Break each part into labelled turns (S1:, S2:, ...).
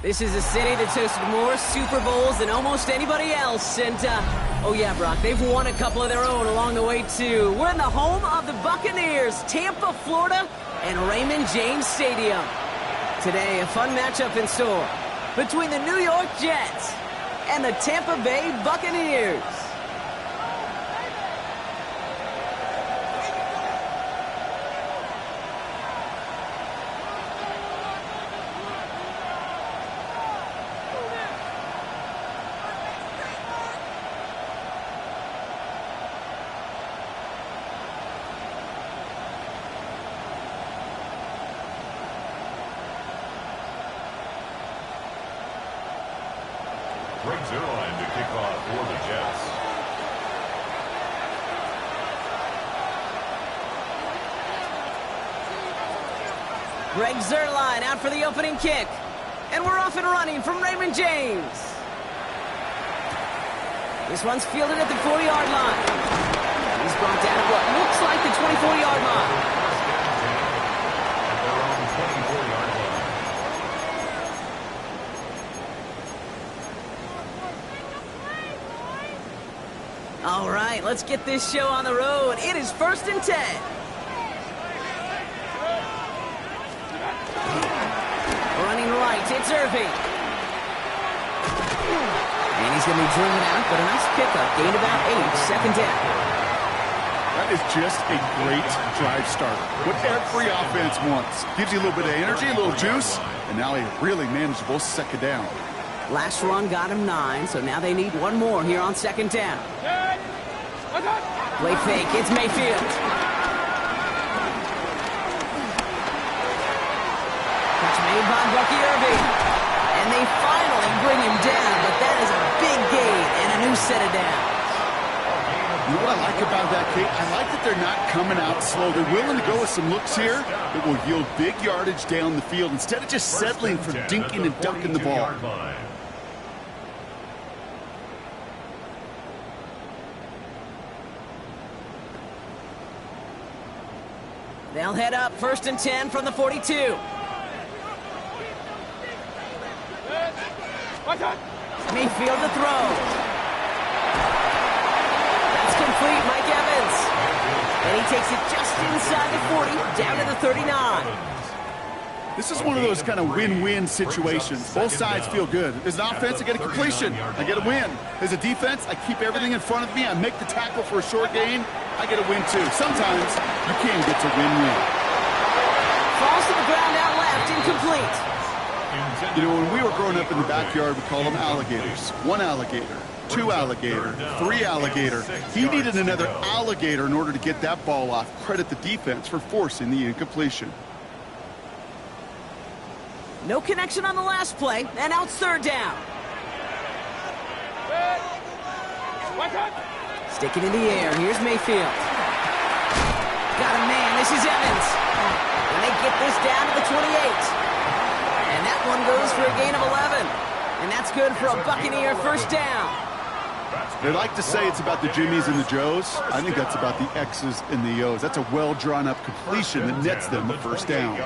S1: This is a city that's hosted more Super Bowls than almost anybody else. And, oh yeah, Brock, they've won a couple of their own along the way, too. We're in the home of the Buccaneers, Tampa, Florida, and Raymond James Stadium. Today, a fun matchup in store between the New York Jets and the Tampa Bay Buccaneers.
S2: Greg Zerline to kick off for the Jets.
S1: Greg Zerline out for the opening kick. And we're off and running from Raymond James. This one's fielded at the 40-yard line. He's brought down at what looks like the 24-yard line.
S2: At their own 24-yard line.
S1: All right, let's get this show on the road. It is 1st and 10. Running right, it's Irving. And he's going to be driven out, but a nice pickup. Gain about 8, 2nd down.
S3: That is just a great drive starter. What every offense wants. Gives you a little bit of energy, a little juice, and now a really manageable 2nd down.
S1: Last run got him 9, so now they need one more here on 2nd down. Play fake, it's Mayfield. Catch made by Bucky Irving. And they finally bring him down, but that is a big gain and a new set of downs.
S3: You know what I like about that, Kate? I like that they're not coming out slow. They're willing to go with some looks here that will yield big yardage down the field instead of just settling for dinking and dunking the ball.
S1: They'll head up 1st and 10 from the 42. Mayfield to throw. That's complete, Mike Evans. And he takes it just inside the 40, down to the 39.
S3: This is one of those kind of win-win situations. Both sides feel good. As an offense, I get a completion. I get a win. As a defense, I keep everything in front of me. I make the tackle for a short gain. I get a win, too. Sometimes you can get to win-win.
S1: Falls to the ground out left, incomplete.
S3: You know, when we were growing up in the backyard, we called them alligators. 1 alligator, 2 alligator, 3 alligator. He needed another alligator in order to get that ball off. Credit the defense for forcing the incompletion.
S1: No connection on the last play, and out 3rd down. Stick it in the air. Here's Mayfield. Got a man. This is Evans. And they get this down to the 28. And that one goes for a gain of 11. And that's good for a Buccaneer 1st down.
S3: They like to say it's about the Jimmies and the Joes. I think that's about the X's and the O's. That's a well-drawn-up completion that nets them the 1st down.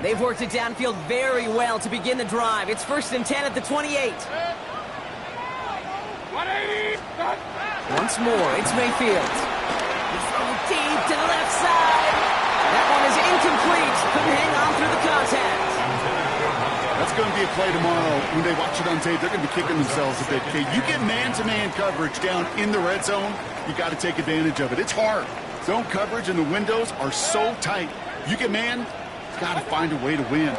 S1: They've worked it downfield very well to begin the drive. It's 1st and 10 at the 28. Once more, it's Mayfield. He's throwing deep to the left side. That one is incomplete. Couldn't hang on through the contact.
S3: That's going to be a play tomorrow. When they watch it on tape, they're going to be kicking themselves a bit. Okay, you get man-to-man coverage down in the red zone, you got to take advantage of it. It's hard. Zone coverage and the windows are so tight. You get man, you got to find a way to win.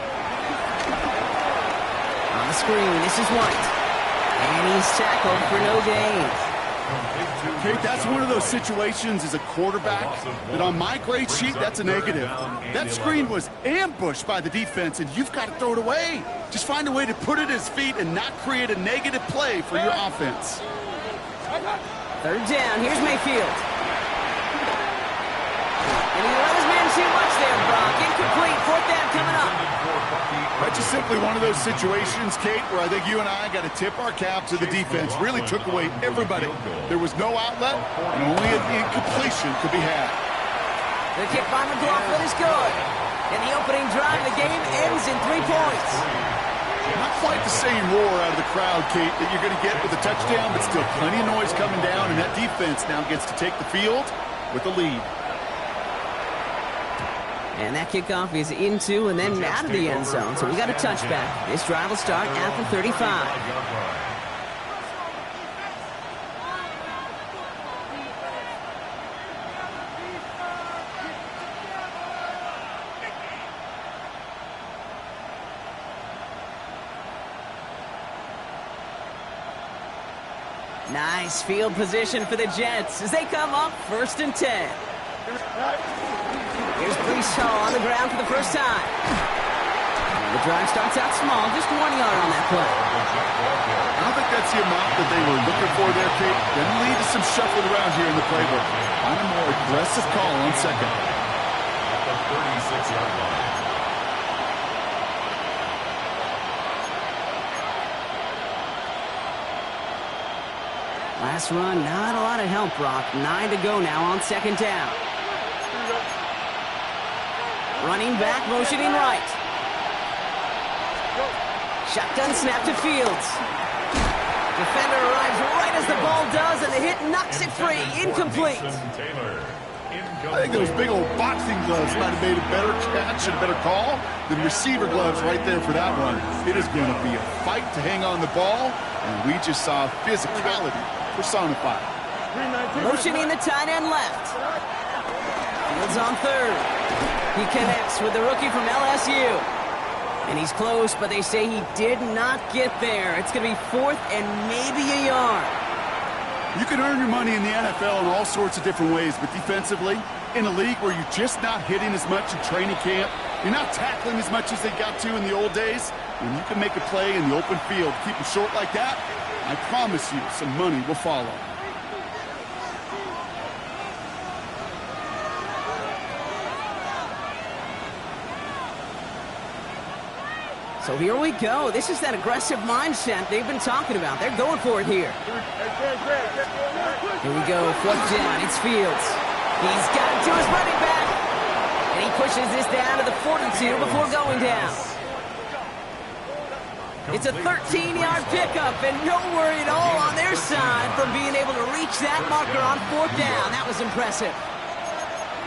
S1: On the screen, this is White. And he's tackled for no gain.
S3: Kate, that's one of those situations as a quarterback that on my grade sheet, that's a negative. That screen was ambushed by the defense, and you've got to throw it away. Just find a way to put it at his feet and not create a negative play for your offense.
S1: 3rd down. Here's Mayfield. And he let his man too much there, Brock. Incomplete. 4th down coming up.
S3: That's just simply one of those situations, Kate, where I think you and I got to tip our cap to the defense. Really took away everybody. There was no outlet, and only an incompletion could be had.
S1: The kick by McLaughlin is good. And the opening drive, the game ends in 3 points.
S3: Not quite the same roar out of the crowd, Kate, that you're going to get with a touchdown, but still plenty of noise coming down, and that defense now gets to take the field with the lead.
S1: And that kickoff is into and then out of the end zone, so we got a touchback. This drive will start at the 35. Nice field position for the Jets as they come up 1st and 10. Here's Brees Hall on the ground for the first time. And the drive starts out small, just 1 yard on that play.
S3: I don't think that's the amount that they were looking for there, Kate. Then lead to some shuffling around here in the playbook. Find a more aggressive call on second.
S2: At the 36-yard line.
S1: Last run, not a lot of help, Brock. 9 to go now on 2nd down. Running back, motioning right. Shotgun snap to Fields. Defender arrives right as the ball does, and the hit knocks it free. Incomplete.
S3: I think those big old boxing gloves might have made a better catch and a better call than receiver gloves right there for that one. It is going to be a fight to hang on the ball, and we just saw physicality personified.
S1: Motioning the tight end left. Fields on 3rd. He connects with the rookie from LSU. And he's close, but they say he did not get there. It's going to be 4th and maybe a yard.
S3: You can earn your money in the NFL in all sorts of different ways, but defensively, in a league where you're just not hitting as much in training camp, you're not tackling as much as they got to in the old days, when you can make a play in the open field, keep them short like that, I promise you some money will follow.
S1: So here we go. This is that aggressive mindset they've been talking about. They're going for it here. Here we go. 4th down. It's Fields. He's got it to his running back. And he pushes this down to the 42 before going down. It's a 13-yard pickup, and no worry at all on their side from being able to reach that marker on 4th down. That was impressive.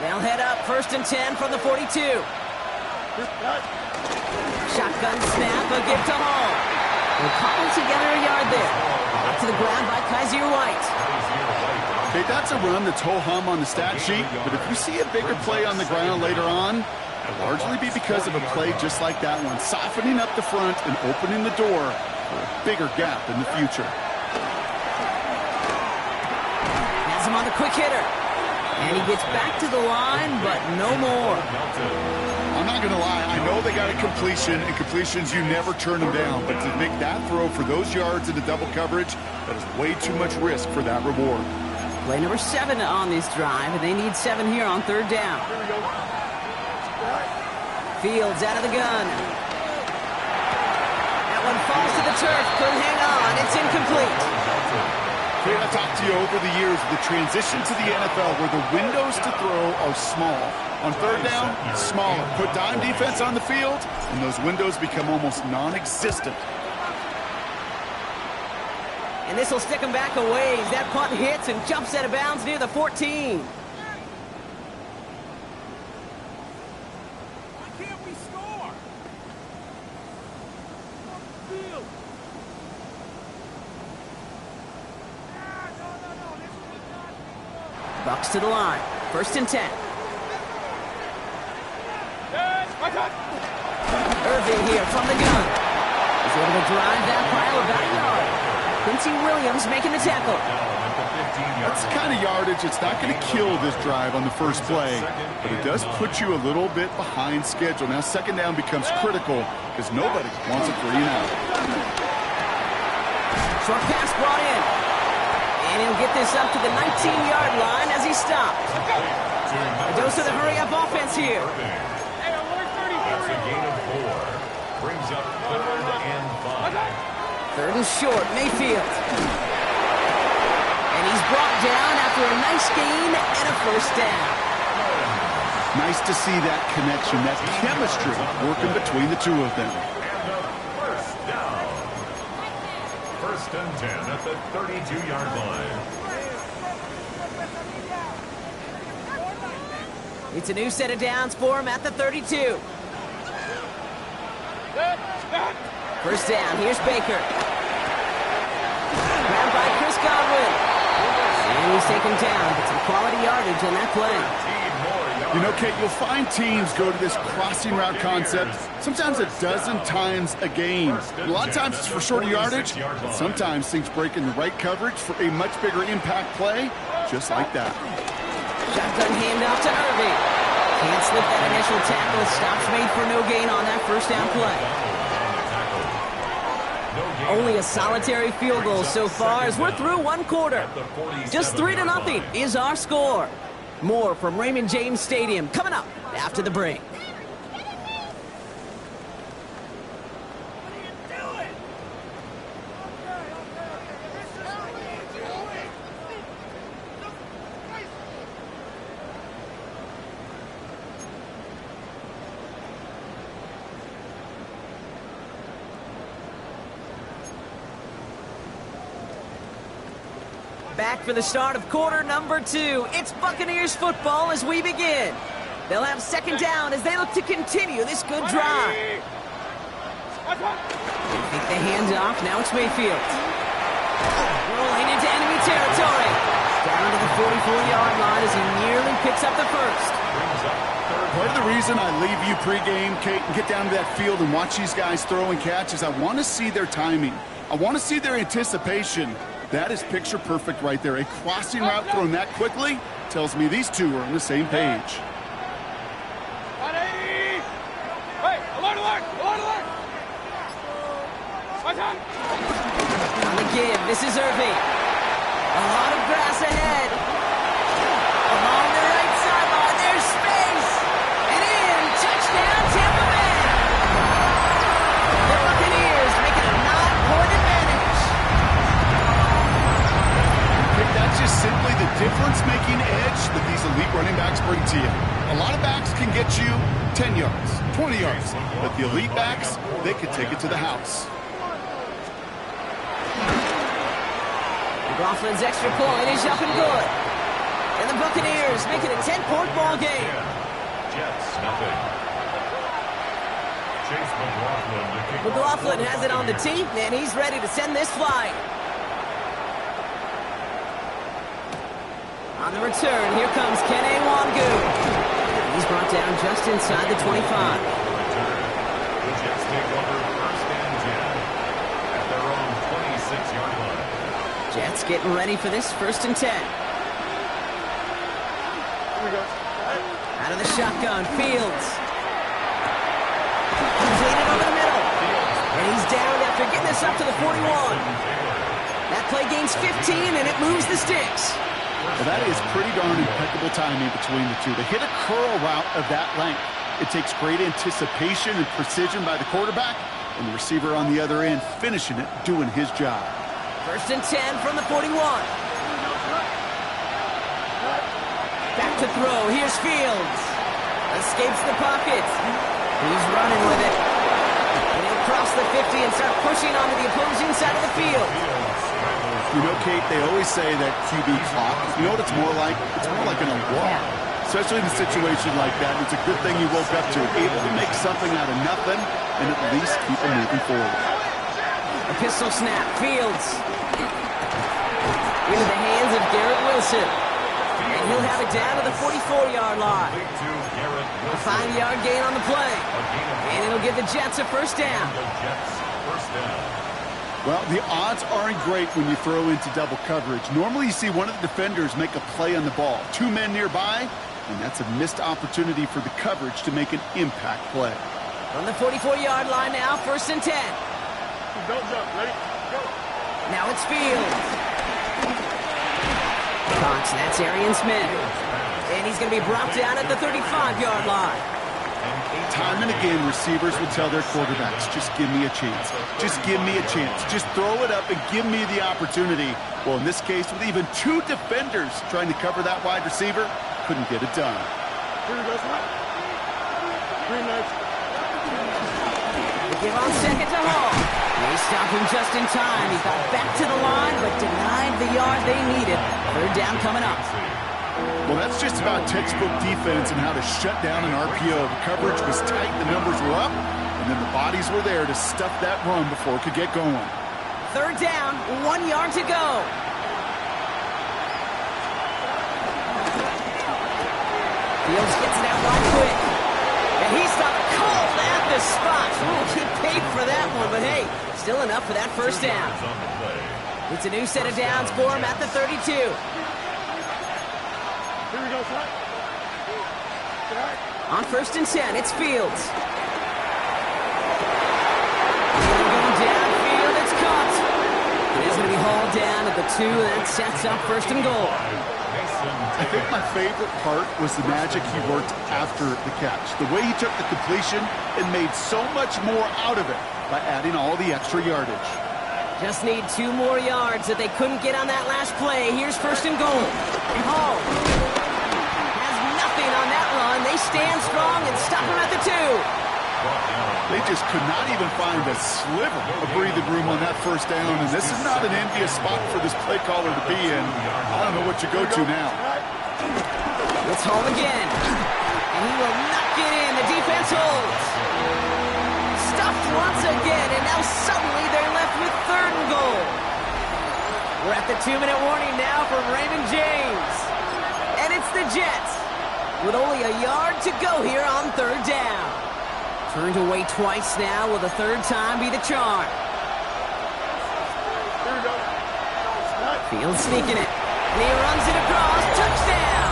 S1: They'll head up 1st and 10 from the 42. Shotgun snap, a gift to Hall. They'll cobble together a yard there. Up to the ground by Kaiser White.
S3: Okay, that's a run that's ho-hum on the stat sheet, but if you see a bigger play on the ground later on, it'll largely be because of a play just like that one, softening up the front and opening the door for a bigger gap in the future.
S1: Has him on the quick hitter. And he gets back to the line, but no more.
S3: I'm not going to lie, I know they got a completion, and completions, you never turn them down, but to make that throw for those yards into double coverage, that is way too much risk for that reward.
S1: Play number 7 on this drive, and they need 7 here on 3rd down. Fields out of the gun. That one falls to the turf. Couldn't hang on. It's incomplete.
S3: Okay, I talked to you over the years of the transition to the NFL where the windows to throw are small. On 3rd down, smaller. Put dime defense on the field, and those windows become almost non-existent.
S1: And this will stick him back a ways. That punt hits and jumps out of bounds near the 14. Bucks to the line. 1st and 10. Irving here from the gun. He's able to drive that pile about a yard. Quincy Williams making the tackle.
S3: That's the kind of yardage. It's not going to kill this drive on the first play, but it does put you a little bit behind schedule. Now 2nd down becomes critical because nobody wants a 3 and out.
S1: Short pass brought in. And he'll get this up to the 19-yard line as he stopped. A dose of the hurry-up offense here.
S2: That's a gain of 4. Brings up 3rd and 5.
S1: 3rd and short, Mayfield. And he's brought down after a nice gain and a 1st down.
S3: Nice to see that connection, that chemistry working between the two of them.
S2: And the 1st down. 10 at the 32-yard line.
S1: It's a new set of downs for him at the 32. First down, here's Baker. Grabbed by Chris Godwin. And he's taken down, but some quality yardage on that play.
S3: You know, Kate, you'll find teams go to this crossing route concept sometimes a dozen times a game. A lot of times it's for shorter yardage, but sometimes things break in the right coverage for a much bigger impact play, just like that.
S1: Shotgun handoff to Irving. Can't slip that initial tackle. Stops made for no gain on that first down play. Only a solitary field goal so far as we're through one quarter. Just 3-0 is our score. More from Raymond James Stadium coming up after the break. Back for the start of quarter number 2. It's Buccaneers football as we begin. They'll have second down as they look to continue this good drive. Take the hands off. Now it's Mayfield. Rolling into enemy territory. Down to the 44-yard line as he nearly picks up the first.
S3: Part of the reason I leave you pregame, Kate, and get down to that field and watch these guys throw and catch is I want to see their timing. I want to see their anticipation. That is picture perfect right there. A crossing route thrown that quickly tells me these two are on the same page.
S1: On the give, this is Irving. A lot of grass ahead. Along the right sideline, there's space. And in, touchdown, Tampa Bay. The Buccaneers making a 9-point advantage.
S3: That's just simply the difference-making edge that these elite running backs bring to you. A lot of backs can get you 10 yards, 20 yards, but the elite backs, they can take it to the house.
S1: McLaughlin's extra point is up and good. And the Buccaneers make it a 10-point ball game.
S2: Jets, nothing. Chase
S1: McLaughlin has it on the tee, and he's ready to send this flying. On the return, here comes Kene Wangu. He's brought down just inside the 25.
S2: The Jets take over first and 10 at their own 26-yard line.
S1: Jets getting ready for this first and 10. Out of the shotgun, Fields. Completed over the middle. And he's down after getting this up to the 41. That play gains 15, and it moves the sticks.
S3: Well, that is pretty darn impeccable timing between the two. To hit a curl route of that length, it takes great anticipation and precision by the quarterback, and the receiver on the other end finishing it, doing his job.
S1: First and 10 from the 41. Back to throw. Here's Fields. Escapes the pocket. He's running with it. And he'll cross the 50 and start pushing onto the opposing side of the field.
S3: You know, Kate, they always say that QB clock. You know what it's more like? It's more like an alarm. Especially in a situation like that. It's a good thing you woke up to. Able to make something out of nothing and at least keep it moving forward.
S1: A pistol snap. Fields. Into the hands of Garrett Wilson. And he'll have it down to the 44-yard line. A 5-yard gain on the play. And it'll give the Jets a first down.
S3: Well, the odds aren't great when you throw into double coverage. Normally you see one of the defenders make a play on the ball. 2 men nearby, and that's a missed opportunity for the coverage to make an impact play.
S1: On the 44-yard line now, first and 10.
S4: Don't jump, ready? Go.
S1: Now it's Fields. Cox, that's Arian Smith. And he's going to be brought down at the 35-yard line.
S3: Time and again, receivers will tell their quarterbacks, just give me a chance. Just give me a chance. Just throw it up and give me the opportunity. Well, in this case, with even 2 defenders trying to cover that wide receiver, couldn't get it done.
S1: They give on second to Hall. They stopped him just in time. He got back to the line, but denied the yard they needed. Third down coming up.
S3: Well, that's just about textbook defense and how to shut down an RPO. The coverage was tight, the numbers were up, and then the bodies were there to stuff that run before it could get going.
S1: Third down, 1 yard to go. Fields gets it out right quick. And he stopped cold at the spot. Ooh, he paid for that one, but hey, still enough for that first down. It's a new set of downs for him at the 32.
S4: Here we go, son.
S1: On 1st and 10, it's Fields. Going downfield, it's caught. It is going to be hauled down at the 2, and that sets up 1st and goal.
S3: I think my favorite part was the magic he worked after the catch. The way he took the completion and made so much more out of it by adding all the extra yardage.
S1: Just need 2 more yards that they couldn't get on that last play. Here's 1st and goal. Hall has nothing on that run. They stand strong and stop him at the 2.
S3: They just could not even find a sliver of breathing room on that first down, and this is not an envious spot for this play caller to be in. I don't know what you go to now.
S1: It's Hall again, and he will knock it in. The defense holds. Stuffed once again, and now suddenly they're left with 3rd and goal. We're at the 2-minute warning now from Raymond James. And it's the Jets with only a yard to go here on 3rd down. Turned away twice now. Will the 3rd time be the charm?
S4: Here we go.
S1: Fields sneaking it. And he runs it across. Touchdown!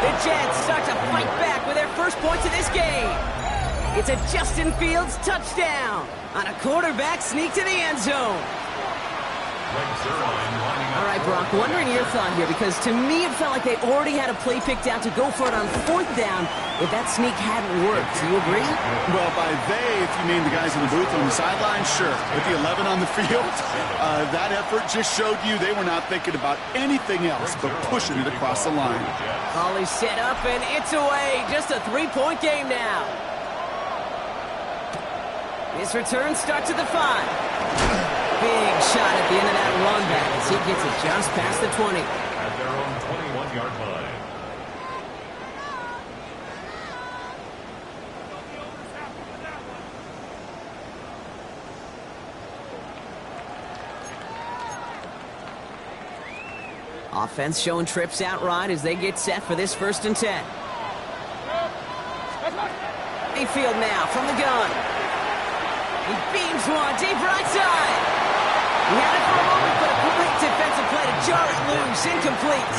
S1: The Jets start to fight back with their first points of this game. It's a Justin Fields touchdown on a quarterback sneak to the end zone. All right, Brock, wondering your thought here, because to me it felt like they already had a play picked out to go for it on 4th down if that sneak hadn't worked. Do you agree?
S3: Well, by they, if you mean the guys in the booth on the sideline, sure. With the 11 on the field, that effort just showed you they were not thinking about anything else but pushing it across the line.
S1: Ball is set up, and it's away. Just a 3-point game now. This return starts at the 5. Big shot at the end of that run back as he gets it just past the 20.
S2: At their own 21-yard line.
S1: Offense showing trips out right as they get set for this 1st and 10. Mayfield now from the gun. He beams one deep right side. He had it for a moment, but a quick defensive play to jar it loose. Incomplete.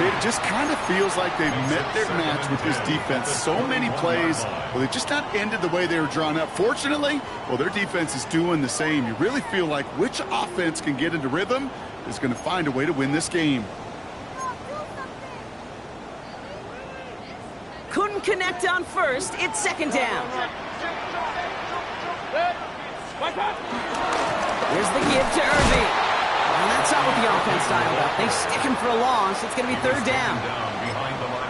S3: It just kind of feels like they've met their match with this defense. So many plays, well, they just not ended the way they were drawn up. Fortunately, well, their defense is doing the same. You really feel like which offense can get into rhythm is going to find a way to win this game.
S1: Couldn't connect on 1st. It's 2nd down. Here's the give to Irving. And that's not what the offense dialed up. They stick him for a loss. It's going to be 3rd down.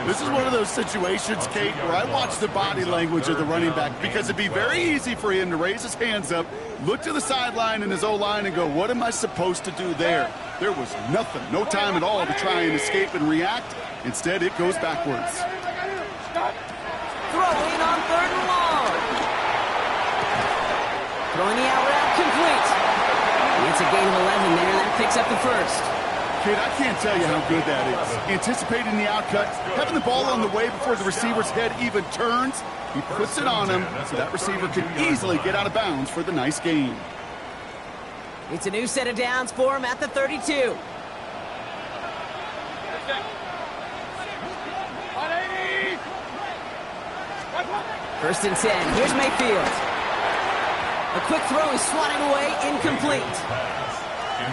S3: This is one of those situations, Kate, where I watch the body language of the running back, because it'd be very easy for him to raise his hands up, look to the sideline in his O-line and go, what am I supposed to do there? There was nothing, no time at all to try and escape and react. Instead, it goes backwards.
S1: Throwing on 3rd and long. Throwing the out route complete. It's a gain of 11 there. That picks up the 1st.
S3: Kid, I can't tell you how good that is. Anticipating the outcut, having the ball on the way before the receiver's head even turns. He puts it on him so that receiver can easily get out of bounds for the nice gain.
S1: It's a new set of downs for him at the 32. First and 10. Here's Mayfield. A quick throw is swatted away, incomplete.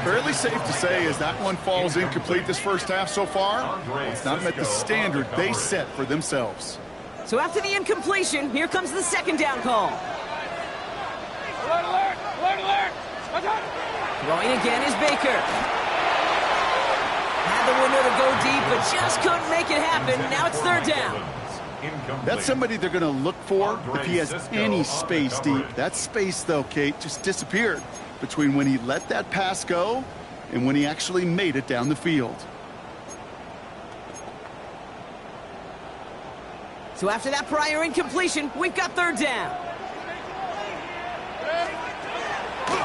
S3: Fairly safe to say as that one falls incomplete this first half so far, it's not met the standard they set for themselves.
S1: So after the incompletion, here comes the 2nd down call.
S4: Alert, alert, alert, alert.
S1: Throwing again is Baker. Had the window to go deep, but just couldn't make it happen. Now it's 3rd down.
S2: Incomplete.
S3: That's somebody they're going to look for if he has any space deep. That space, though, Kate, just disappeared between when he let that pass go and when he actually made it down the field.
S1: So after that prior incompletion, we've got third down.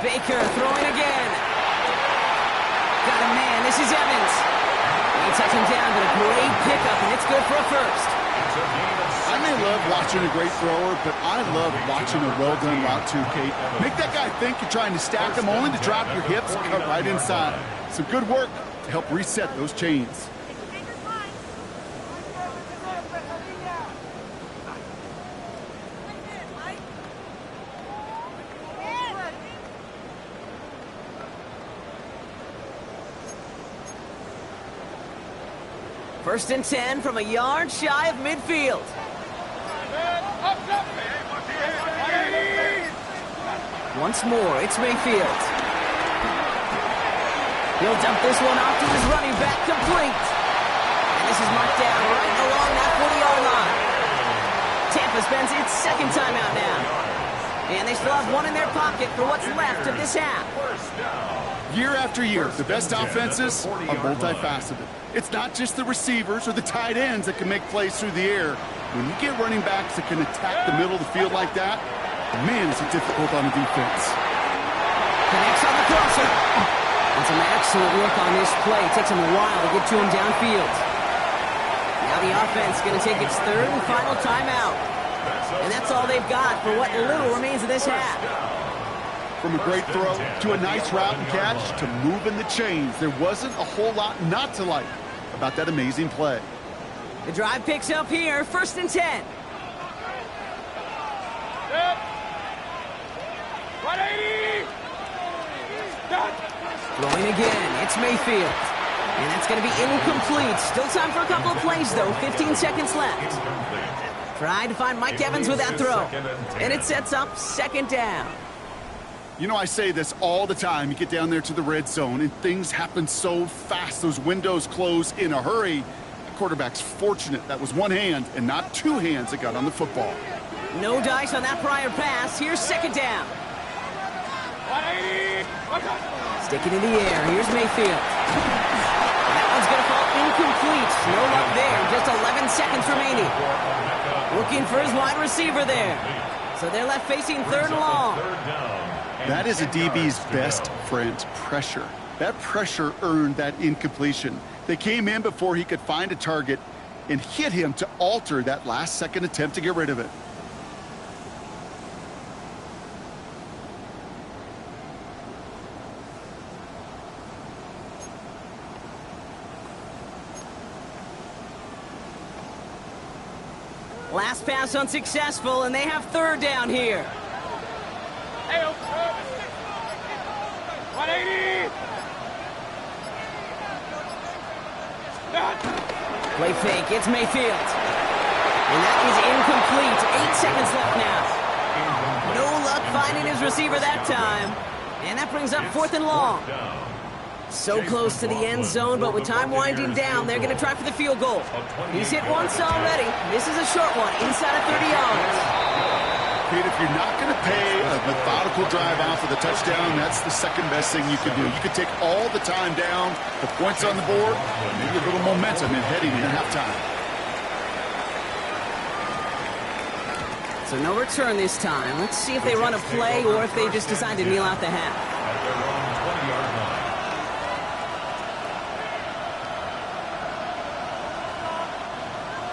S1: Baker throwing again. Got a man. This is Evans. He touched him down, but a great pickup, and it's good for a first.
S3: I may love watching a great thrower, but I love watching a well-done route too, Kate. Make that guy think you're trying to stack him only to drop your hips and cut right inside. Some good work to help reset those chains.
S1: First and 10 from a yard shy of midfield. Once more, it's Mayfield. He'll dump this one off to his running back, complete. And this is marked down right along that 40-yard line. Tampa spends its second timeout now. And they still have one in their pocket for what's left of this half.
S3: Year after year, the best offenses are multifaceted. It's not just the receivers or the tight ends that can make plays through the air. When you get running backs that can attack the middle of the field like that, man, is it difficult on the defense.
S1: Connects on the crosser. And some excellent work on this play. It takes him a while to get to him downfield. Now the offense going to take its third and final timeout. And that's all they've got for what little remains of this half.
S3: From a great throw to a nice route and catch to moving the chains, there wasn't a whole lot not to like about that amazing play.
S1: The drive picks up here, first and 10. Throwing again, it's Mayfield. And that's going to be incomplete. Still time for a couple of plays, though. 15 seconds left. Trying to find Mike Evans with that throw. And it sets up second down.
S3: You know, I say this all the time. You get down there to the red zone, and things happen so fast. Those windows close in a hurry. The quarterback's fortunate that was one hand and not two hands that got on the football.
S1: No dice on that prior pass. Here's second down. Sticking in the air. Here's Mayfield. That one's going to fall incomplete. No luck there. Just 11 seconds remaining. Looking for his wide receiver there. So they're left facing third and long.
S3: That is a DB's best friend, pressure. That pressure earned that incompletion. They came in before he could find a target and hit him to alter that last-second attempt to get rid of it.
S1: Last pass unsuccessful, and they have third down here.
S4: 180!
S1: Play fake, it's Mayfield. And that is incomplete. 8 seconds left now. No luck finding his receiver that time. And that brings up fourth and long. So close to the end zone, but with time winding down, they're going to try for the field goal. He's hit once already. This is a short one, inside of 30 yards.
S3: Pete, if you're not going to pay a methodical drive out for the touchdown, that's the second best thing you can do. You could take all the time down, the points on the board, maybe a little momentum in heading into halftime.
S1: So no return this time. Let's see if they run a play or if they just decide to kneel out the half.
S2: At their own 20-yard line.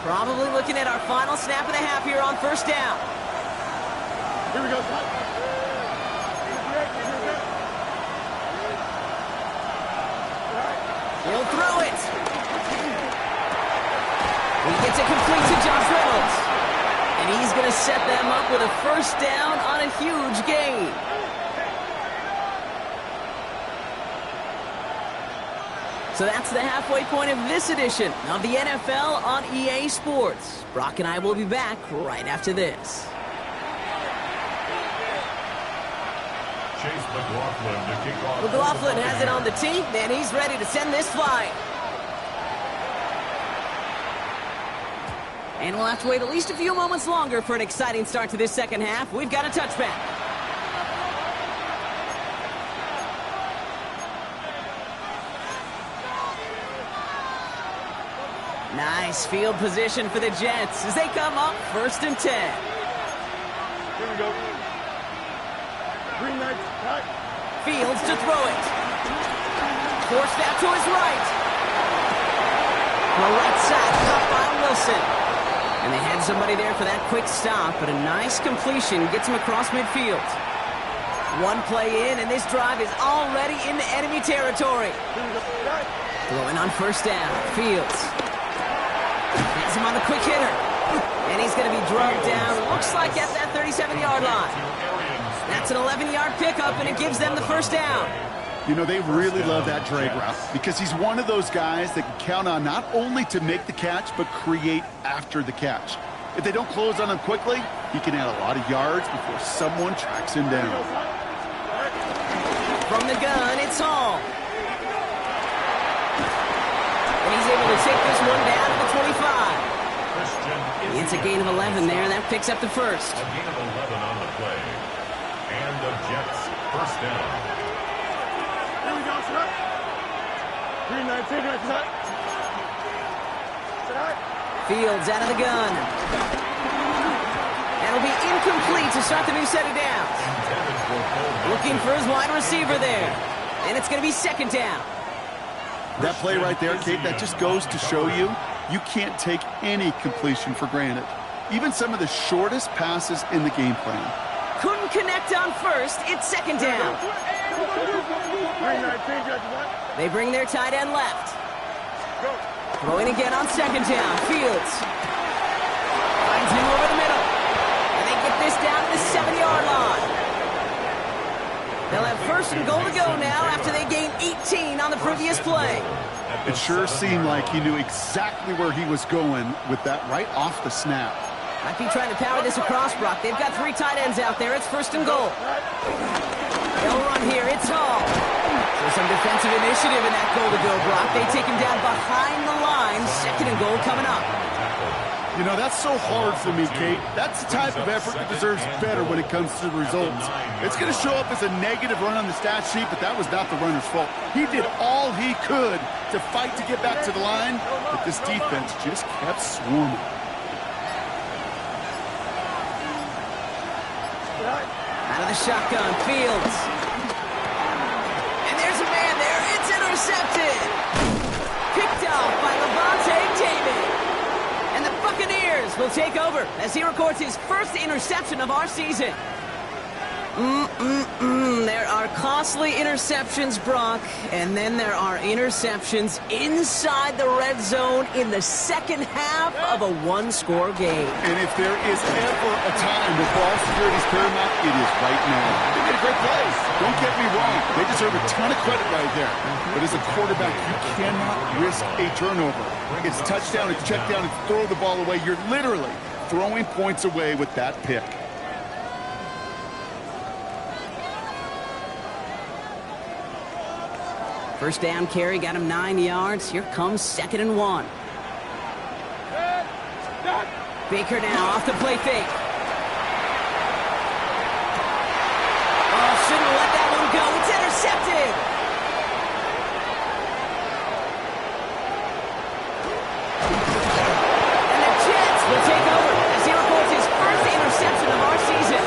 S1: Probably looking at our final snap of the half here on first down.
S3: Here we go.
S1: He'll throw it. He gets it complete to Josh Reynolds. And he's going to set them up with a first down on a huge gain. So that's the halfway point of this edition of the NFL on EA Sports. Brock and I will be back right after this.
S2: Chase McLaughlin to kick off.
S1: McLaughlin has it on the tee, and he's ready to send this flying. And we'll have to wait at least a few moments longer for an exciting start to this second half. We've got a touchback. Nice field position for the Jets as they come up 1st and 10.
S4: Here we go. Green light. Right.
S1: Fields to throw it. Forced out to his right. The right side, caught by Wilson. And they had somebody there for that quick stop, but a nice completion gets him across midfield. One play in, and this drive is already into enemy territory. Throwing on 1st down. Fields. Has him on the quick hitter. And he's going to be drugged down, looks like at that 37-yard line. That's an 11-yard pickup, and it gives them the 1st down.
S3: You know, they really love that drag route because he's one of those guys that can count on not only to make the catch, but create after the catch. If they don't close on him quickly, he can add a lot of yards before someone tracks him down.
S1: From the gun, it's Hall. And he's able to take this one down to the 25. It's a gain of 11 there. That picks up the 1st.
S2: A gain of 11 on the play. And the Jets 1st down.
S4: Here we go, sir. Green light, take it, sir.
S1: Fields out of the gun. That'll be incomplete to start the new set of downs. Looking for his wide receiver there. And it's going to be 2nd down.
S3: That play right there, Kate, that just goes to show you can't take any completion for granted. Even some of the shortest passes in the game plan.
S1: Couldn't connect on 1st. It's 2nd down. They bring their tight end left. Throwing again on 2nd down. Fields. Finds him over the middle. And they get this down to the 7-yard line. They'll have 1st and goal to go now after they gain 18 on the previous play.
S3: It sure seemed like he knew exactly where he was going with that right off the snap.
S1: Might be trying to power this across, Brock. They've got 3 tight ends out there. It's 1st and goal. They'll run here. It's Hall. So some defensive initiative in that goal to go, Brock. They take him down behind the line. 2nd and goal coming up.
S3: You know, that's so hard for me, Kate. That's the type of effort that deserves better when it comes to the results. It's going to show up as a negative run on the stat sheet, but that was not the runner's fault. He did all he could to fight to get back to the line, but this defense just kept swarming.
S1: Out of the shotgun, Fields. And there's a man there. It's intercepted. Picked off by Levante David. And the Buccaneers will take over as he records his 1st interception of our season. There are costly interceptions, Brock, and then there are interceptions inside the red zone in the second half of a 1-score game.
S3: And if there is ever a time where ball security is paramount, it is right now. They made a great play. Don't get me wrong. They deserve a ton of credit right there. But as a quarterback, you cannot risk a turnover. It's touchdown, it's check down, it's throw the ball away. You're literally throwing points away with that pick.
S1: First down carry got him 9 yards. Here comes 2nd and 1. Baker now off the play fake. Oh, shouldn't have let that one go. It's intercepted. And the Jets will take over as he records his 1st interception of our season.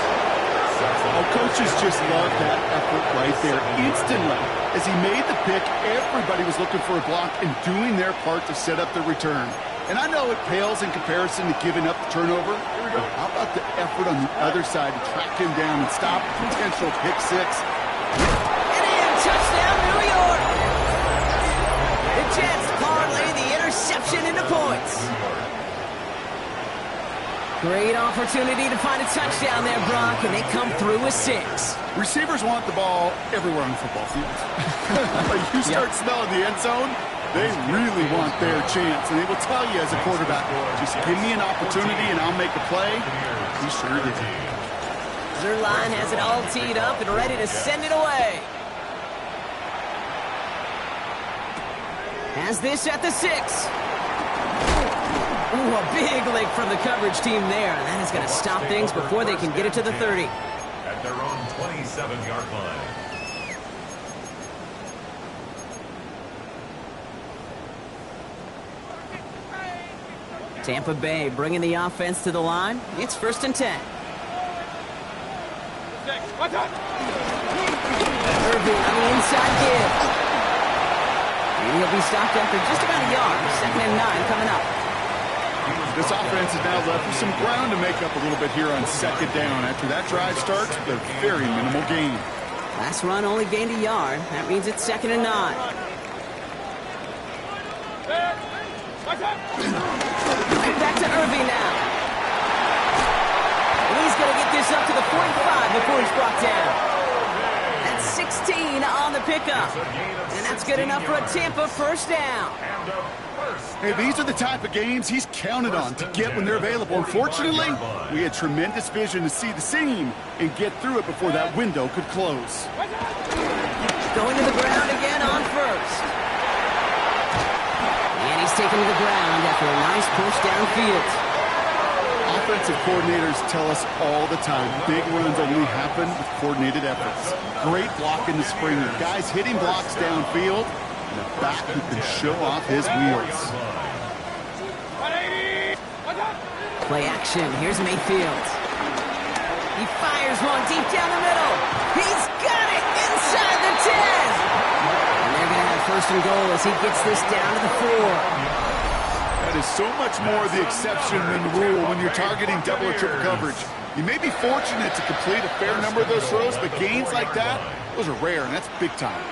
S3: Our coaches just love that effort right there instantly. As he made the pick, everybody was looking for a block and doing their part to set up the return. And I know it pales in comparison to giving up the turnover, but how about the effort on the other side to track him down and stop a potential pick 6?
S1: And in, touchdown, New York! The Jets parlay the interception into points. Great opportunity to find a touchdown there, Brock, and they come through with 6.
S3: Receivers want the ball everywhere on the football field. When you start smelling the end zone, they really want their chance. And they will tell you as a quarterback, just give me an opportunity and I'll make a play. He sure did.
S1: Zerline has it all teed up and ready to send it away. Has this at the 6. Ooh, a big lick from the coverage team there. And that is going to stop things before they can get it to the 30.
S2: At their own 27-yard line.
S1: Tampa Bay bringing the offense to the line. It's 1st and 10. Irving on the inside give. And he'll be stopped after just about a yard. 2nd and 9 coming up.
S3: This offense is now left with some ground to make up a little bit here on 2nd down. After that drive starts, a very minimal gain.
S1: Last run only gained a yard. That means it's 2nd and 9. Back to Irving now. And he's going to get this up to the 45 before he's brought down. That's 16 on the pickup. And that's good enough for a Tampa 1st down.
S3: Hey, these are the type of games he's counted on to get when they're available. Unfortunately, we had tremendous vision to see the seam and get through it before that window could close.
S1: Going to the ground again on 1st. And he's taken to the ground after a nice push downfield.
S3: Offensive coordinators tell us all the time, big runs only happen with coordinated efforts. Great block in the springer. Guys hitting blocks downfield, and a back who can show off his wheels.
S1: Play action. Here's Mayfield. He fires one deep down the middle. He's got it inside the 10. And they're going to have 1st and goal as he gets this down to the 4.
S3: That is so much more the exception than the rule when you're targeting double or triple coverage. You may be fortunate to complete a fair number of those throws, but gains like that, those are rare, and that's big time.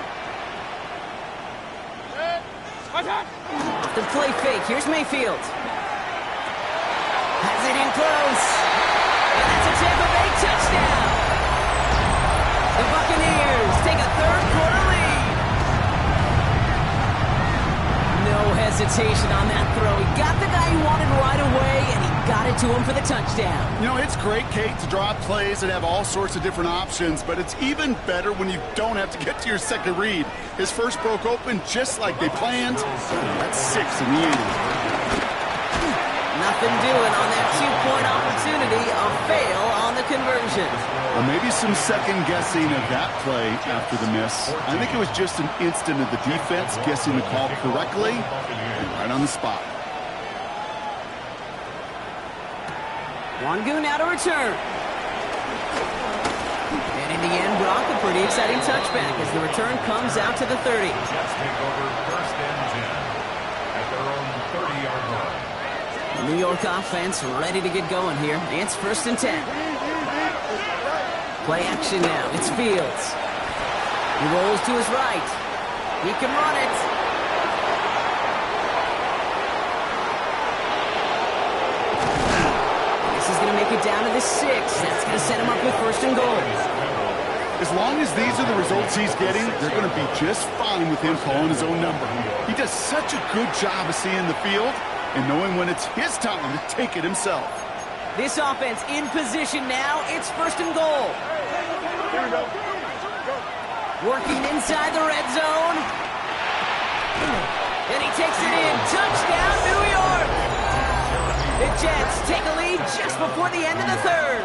S1: The play fake. Here's Mayfield. Has it in close. And that's a Tampa Bay touchdown. The Buccaneers take a 3rd-quarter lead. No hesitation on that throw. He got the guy he wanted right away, and he got it to him for the touchdown.
S3: You know, it's great, Kate, to draw up plays that have all sorts of different options, but it's even better when you don't have to get to your second read. His first broke open just like they planned. That's 6 in the end.
S1: Nothing doing on that 2-point opportunity. A fail on the conversion.
S3: Or maybe some second guessing of that play after the miss. I think it was just an instant of the defense guessing the call correctly and right on the spot.
S1: Wangu now to return. And in the end, Brock, a pretty exciting touchback as the return comes out to the 30.
S2: Jets take over 1st and 10 at their own 30-yard line.
S1: New York offense ready to get going here. It's 1st and 10. Play action now. It's Fields. He rolls to his right. He can run it. This is going to make it down to the 6. That's going to set him up with 1st and goal.
S3: As long as these are the results he's getting, they're going to be just fine with him calling his own number. He does such a good job of seeing the field and knowing when it's his time to take it himself.
S1: This offense in position now. It's 1st and goal.
S4: Here we go.
S1: Working inside the red zone. And he takes it in. Touchdown, New York. The Jets take a lead just before the end of the 3rd.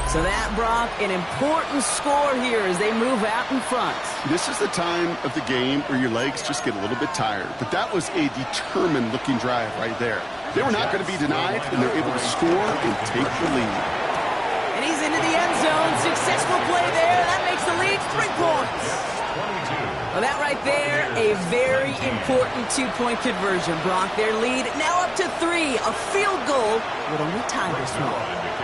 S1: So that, Brock, an important score here as they move out in front.
S3: This is the time of the game where your legs just get a little bit tired. But that was a determined-looking drive right there. They were not going to be denied, and they're able to score and take the lead.
S1: And he's into the end zone. Successful play there. That makes the lead 3 points. Well, that right there, a very important 2-point conversion, Brock. Their lead now up to 3. A field goal would only tie this one.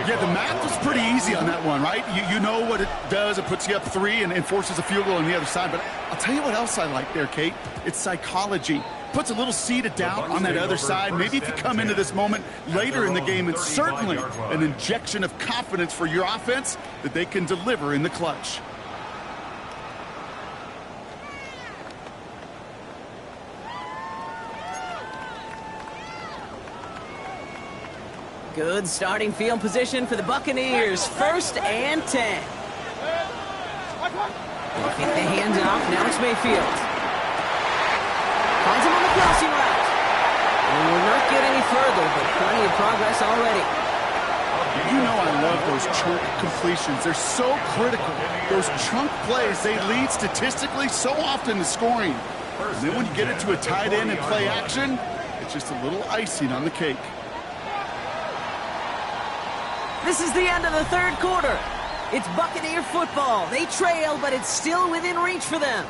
S3: Yeah, the math was pretty easy on that one, right? You know what it does. It puts you up 3 and forces a field goal on the other side. But I'll tell you what else I like there, Kate. It's psychology. Puts a little seed of doubt on that other side. Maybe if you come into this moment later in the game, it's certainly an injection of confidence for your offense that they can deliver in the clutch.
S1: Good starting field position for the Buccaneers. 1st and 10. They get the handoff. Now it's Mayfield. Finds him on the crossing route. further, but plenty of progress already.
S3: You know I love those chunk completions. They're so critical. Those chunk plays, they lead statistically so often to scoring. And then when you get it to a tight end and play action, it's just a little icing on the cake.
S1: This is the end of the third quarter. It's Buccaneer football. They trail, but it's still within reach for them.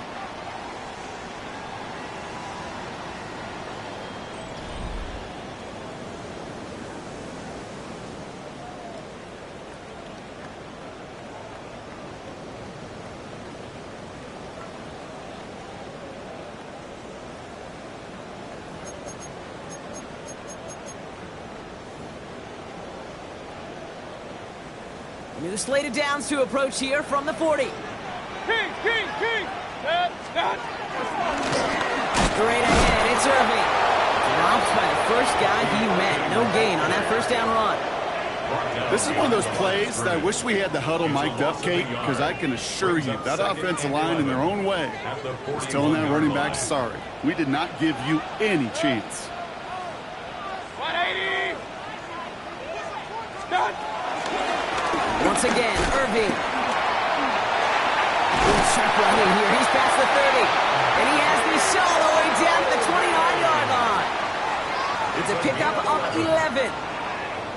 S1: New slated downs to approach here from the 40.
S4: King! Snap!
S1: Straight ahead, it's Irving. Drops by the first guy he met. No gain on that first down run.
S3: This is one of those plays that I wish we had the huddle mic'd up, Kate, because I can assure you that offensive line in their own way is telling that running back, sorry, we did not give you any chance.
S4: 180! Start!
S1: Once again, Irving. Sharp running here. He's past the 30. And he has this all the way down to the 29-yard line. It's a pickup of 11.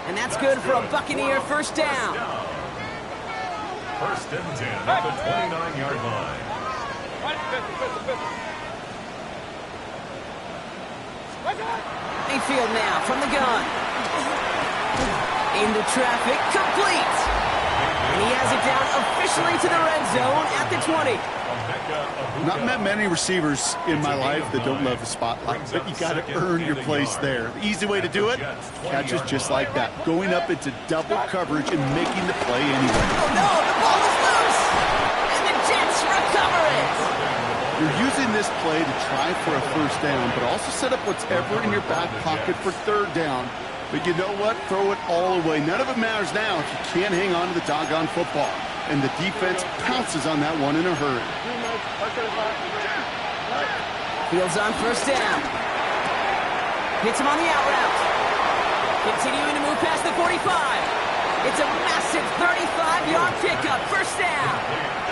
S1: And that's good for a Buccaneer first down.
S2: First and 10 at the 29-yard line.
S1: Mayfield now from the gun. Into traffic, complete. And he has it down officially to the red zone at the 20.
S3: Not met many receivers in my life that don't love the spotlight, but you got to earn your place there. The easy way to do it, catches just like that, going up into double coverage and making the play anyway.
S1: Oh no, the ball is loose! And the Jets recover it!
S3: You're using this play to try for a first down, but also set up whatever in your back pocket for third down. But you know what? Throw it all away. None of it matters now if you can't hang on to the doggone football. And the defense pounces on that one in a hurry.
S1: Fields on first down. Hits him on the out route. Continuing to move past the 45. It's a massive 35-yard pickup. First down.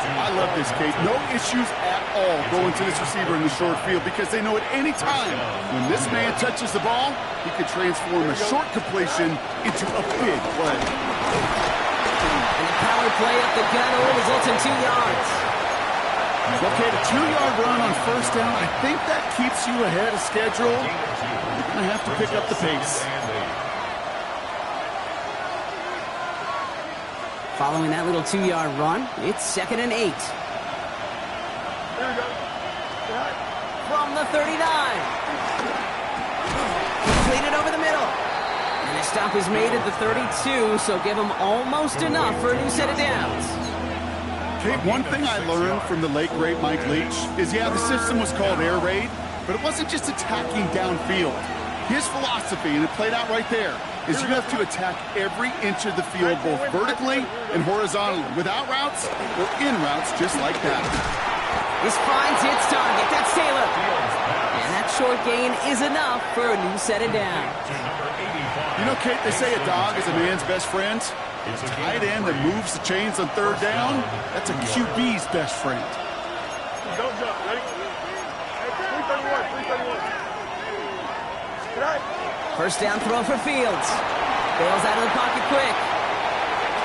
S3: I love this, Kate. No issues at all going to this receiver in the short field because they know at any time when this man touches the ball, he can transform a short completion into a big play.
S1: And the power play up the gun will result in 2 yards.
S3: Okay, the 2-yard run on first down, I think that keeps you ahead of schedule. You're going to have to pick up the pace.
S1: Following that little 2-yard run, it's 2nd and 8. From the 39. Completed over the middle. And the stop is made at the 32, so give them almost enough for a new set of downs.
S3: Kate, one thing I learned from the late, great Mike Leach is, yeah, the system was called air raid, but it wasn't just attacking downfield. His philosophy, and it played out right there, is you have to attack every inch of the field, both vertically and horizontally, without routes or in routes just like that.
S1: This finds its target. That's Taylor. And that short gain is enough for a new set of downs.
S3: You know, Kate, they say a dog is a man's best friend. It's a tight end that moves the chains on third down. That's a QB's best friend.
S4: Don't jump. Ready? 331.
S1: First down throw for Fields. Bails out of the pocket quick.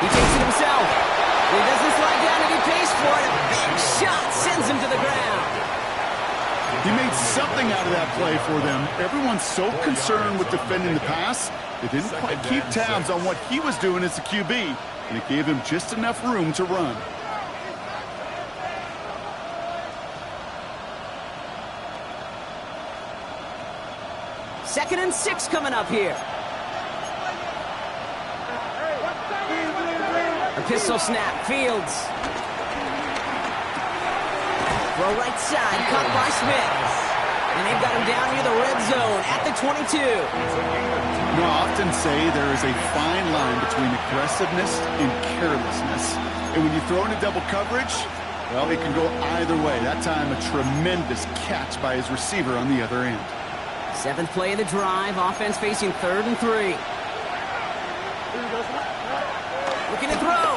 S1: He takes it himself. He does this lie down and he pays for it. A big shot sends him to the ground.
S3: He made something out of that play for them. Everyone's so concerned with defending the pass, they didn't quite keep tabs on what he was doing as a QB, and it gave him just enough room to run.
S1: Second and 6 coming up here. A pistol snap, Fields. Throw right side, caught by Smith. And they've got him down near the red zone at the 22.
S3: You know, I often say there is a fine line between aggressiveness and carelessness. And when you throw into double coverage, well, it can go either way. That time, a tremendous catch by his receiver on the other end.
S1: 7th play of the drive. Offense facing 3rd and 3. Looking to throw.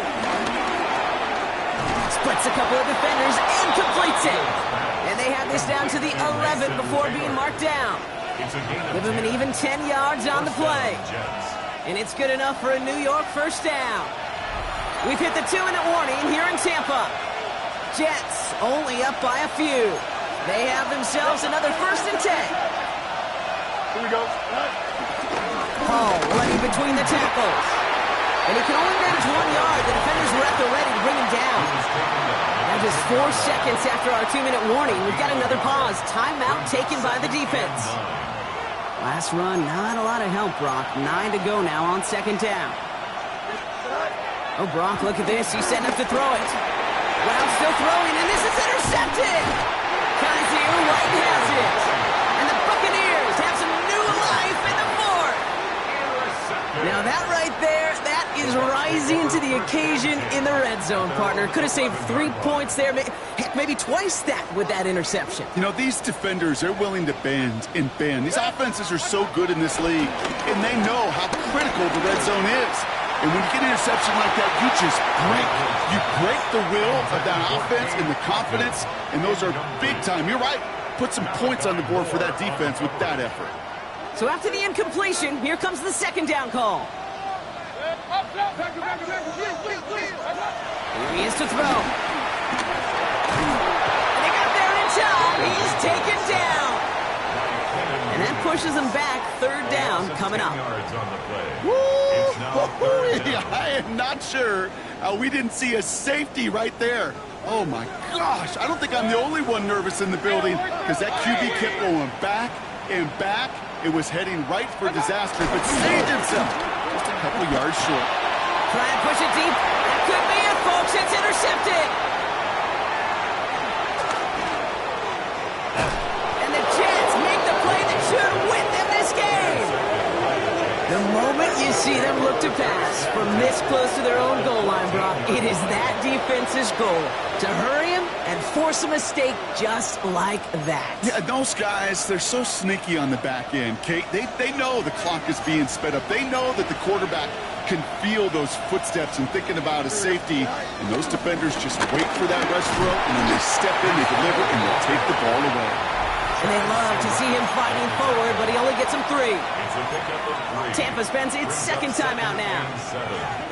S1: Splits a couple of defenders and completes it. And they have this down to the 11 before being marked down. Give them an even 10 yards on the play. And it's good enough for a New York first down. We've hit the 2-minute warning here in Tampa. Jets only up by a few. They have themselves another 1st and 10.
S4: Here we go.
S1: Hall running between the tackles. And he can only manage 1 yard. The defenders were at the ready to bring him down. Now just 4 seconds after our 2-minute warning, we've got another pause. Timeout taken by the defense. Last run, not a lot of help, Brock. 9 to go now on 2nd down. Oh, Brock, look at this. He's setting up to throw it. Brown still throwing, and this is intercepted. Kaiser White has it. And the Buccaneers have some new life in the 4th. Now that right there, that is rising to the occasion in the red zone, partner. Could have saved 3 points there. Heck, maybe twice that with that interception.
S3: You know, these defenders, they're willing to bend and bend. These offenses are so good in this league, and they know how critical the red zone is. And when you get an interception like that, you just break the will of that offense and the confidence, and those are big time. You're right. Put some points on the board for that defense with that effort.
S1: So after the incompletion, here comes the 2nd down call. Here he is to throw. And they got there in time. He's taken down. And that pushes him back. 3rd down coming up.
S3: I am not sure how we didn't see a safety right there. Oh, my gosh. I don't think I'm the only one nervous in the building because that QB kept going back and back. It was heading right for disaster, but saved himself just a couple yards short.
S1: Try and push it deep. That could be it, folks. It's intercepted. And the Jets make the play that should win them this game. The moment you see them look to pass from this close to their own goal line, Brock, it is that defense's goal to hurry him and force a mistake just like that.
S3: Yeah, those guys, they're so sneaky on the back end, Kate. They know the clock is being sped up. They know that the quarterback can feel those footsteps and thinking about a safety. And those defenders just wait for that rush throw, and when they step in, they deliver, and they take the ball away.
S1: And they love to see him fighting forward, but he only gets them 3. Tampa spends its 2nd timeout now.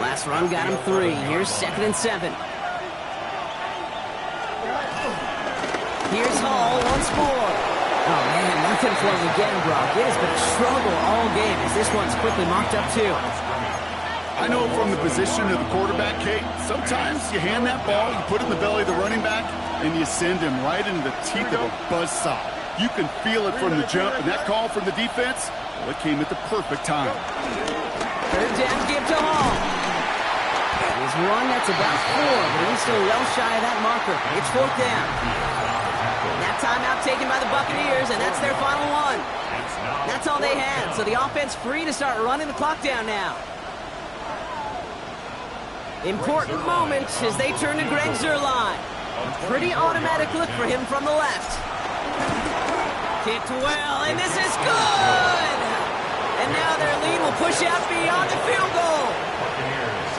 S1: Last run got him 3. Here's 2nd and 7. Here's Hall once more. Oh, man, nothing for him again, Brock. It has been a struggle all game as this one's quickly mocked up, too.
S3: I know from the position of the quarterback, Kate, sometimes you hand that ball, you put it in the belly of the running back, and you send him right into the teeth of a buzzsaw. You can feel it from the jump, and that call from the defense, well, it came at the perfect time.
S1: 3rd down give to Hall. He's one that's about 4, but he's still well shy of that marker. It's 4th down. That timeout taken by the Buccaneers, and that's their final one. That's all they had, so the offense free to start running the clock down now. Important moment as they turn to Greg Zuerlein. Pretty automatic look for him from the left. Kicked well, and this is good! And now their lead will push out beyond the field goal.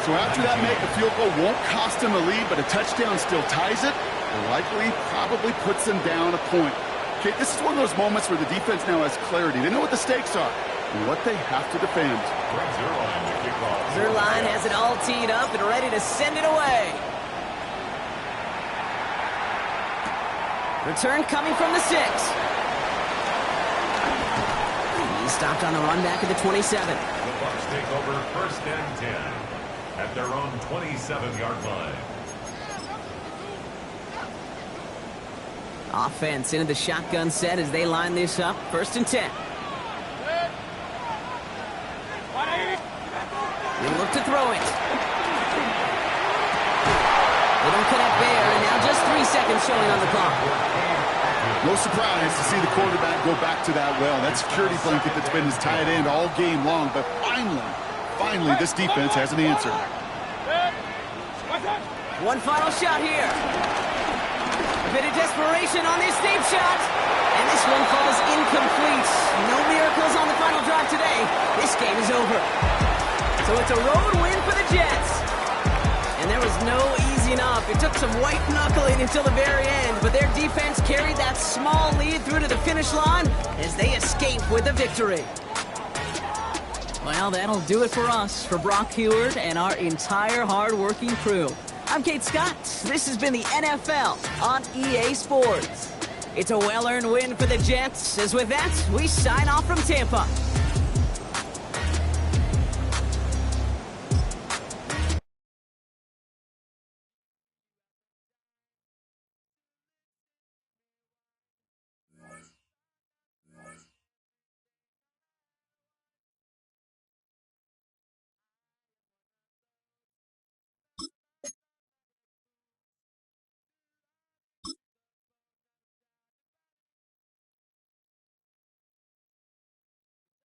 S3: So after that make, a field goal won't cost them a lead, but a touchdown still ties it. Likely, probably puts them down a point. Okay, this is one of those moments where the defense now has clarity. They know what the stakes are and what they have to defend.
S1: Zuerlein has it all teed up and ready to send it away. Return coming from the 6. He stopped on the run back at the 27.
S2: The Bucs take over 1st and 10 at their own 27-yard line.
S1: Offense into the shotgun set as they line this up. 1st and 10. They look to throw it. They don't connect there, and now just 3 seconds showing on the clock.
S3: No surprise to see the quarterback go back to that well. That security blanket that's been his tight end all game long, but finally, this defense has an answer.
S1: One final shot here. A bit of desperation on this deep shot. And this one falls incomplete. No So it's a road win for the Jets. And there was no easing up. It took some white knuckling until the very end, but their defense carried that small lead through to the finish line as they escape with a victory. Well, that'll do it for us, for Brock Heward and our entire hard-working crew. I'm Kate Scott. This has been the NFL on EA Sports. It's a well-earned win for the Jets, as with that, we sign off from Tampa.